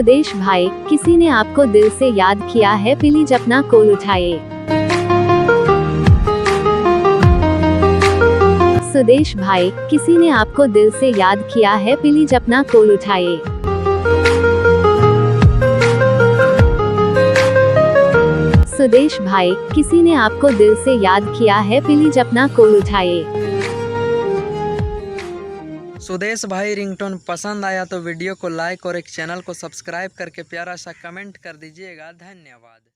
सुदेश भाई, किसी ने आपको दिल से याद किया है, प्लीज अपना कॉल उठाइए। सुदेश भाई, किसी ने आपको दिल से याद किया है, प्लीज अपना कॉल उठाइए। सुदेश भाई, किसी ने आपको दिल से याद किया है, प्लीज अपना कॉल उठाइए। सुदेश भाई, रिंगटोन पसंद आया तो वीडियो को लाइक और एक चैनल को सब्सक्राइब करके प्यारा सा कमेंट कर दीजिएगा। धन्यवाद।